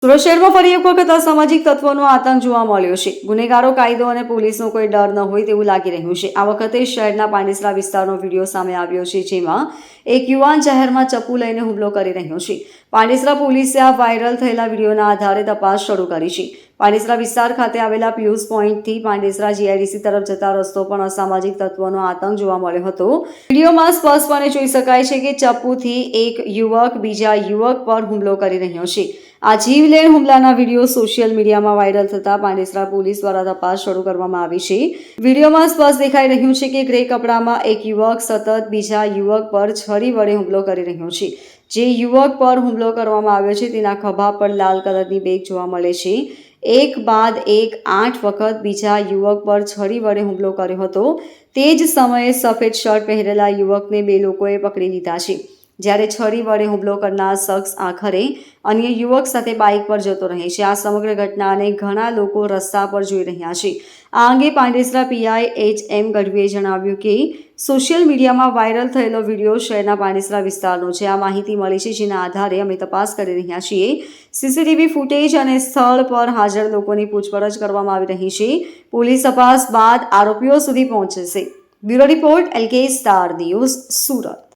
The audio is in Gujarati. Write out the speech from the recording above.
સુરત શહેરમાં ફરી એક વખત અસામાજિક તત્વોનો આતંક જોવા મળ્યો છે. ગુનેગારો કાયદો અને પોલીસનો કોઈ ડર ન હોય તેવું લાગી રહ્યું છે. આ વખતે શહેરના પાંડેસરા વિસ્તારનો વિડીયો સામે આવ્યો છે, જેમાં એક યુવાન જાહેરમાં ચપ્પુ લઈને હુમલો કરી રહ્યો છે. પાંડેસરા પોલીસે આ વાયરલ થયેલા વિડીયોના આધારે તપાસ શરૂ કરી છે. પાંડેસરા વિસ્તાર ખાતે આવેલા પિયુષ પોઈન્ટથી પાંડેસરા જીઆઈડીસી તરફ જતા રસ્તો પણ અસામાજિક તત્વોનો આતંક જોવા મળ્યો હતો. વિડીયોમાં સ્પષ્ટપણે જોઈ શકાય છે કે ચપ્પુથી એક યુવક બીજા યુવક પર હુમલો કરી રહ્યો છે. આ જીવલેણ હુમલાના વિડીયો સોશિયલ મીડિયામાં વાયરલ થતા પાંડેસરા પોલીસ દ્વારા તપાસ શરૂ કરવામાં આવી છે. વિડીયોમાં સ્પષ્ટ દેખાઈ રહ્યું છે કે ગ્રે કપડામાં એક યુવક સતત બીજા યુવક પર છરી વડે હુમલો કરી રહ્યો છે. જે યુવક પર હુમલો કરવામાં આવ્યો છે તેના ખભા પર લાલ કલરની બેગ જોવા મળે છે. એક બાદ એક 8 વખત બીજા યુવક પર છરી વડે હુમલો કર્યો હતો. તે જ સમયે સફેદ શર્ટ પહેરેલા યુવકને બે લોકોએ પકડી લીધા છે, જ્યારે છરી વડે હુમલો કરનાર શખ્સ આખરે અન્ય યુવક સાથે બાઇક પર જતો રહે છે. આ સમગ્ર ઘટનાને ઘણા લોકો રસ્તા પર જોઈ રહ્યા છે. આ અંગે પાંડેસરા પીઆઈ એચ.એમ. ગઢવીએ જણાવ્યું કે સોશિયલ મીડિયામાં વાયરલ થયેલો વિડીયો શહેરના પાંડેસરા વિસ્તારનો છે. આ માહિતી મળી છે, જેના આધારે અમે તપાસ કરી રહ્યા છીએ. સીસીટીવી ફૂટેજ અને સ્થળ પર હાજર લોકોની પૂછપરછ કરવામાં આવી રહી છે. પોલીસ તપાસ બાદ આરોપીઓ સુધી પહોંચશે. Bureau report, LK star news, Surat.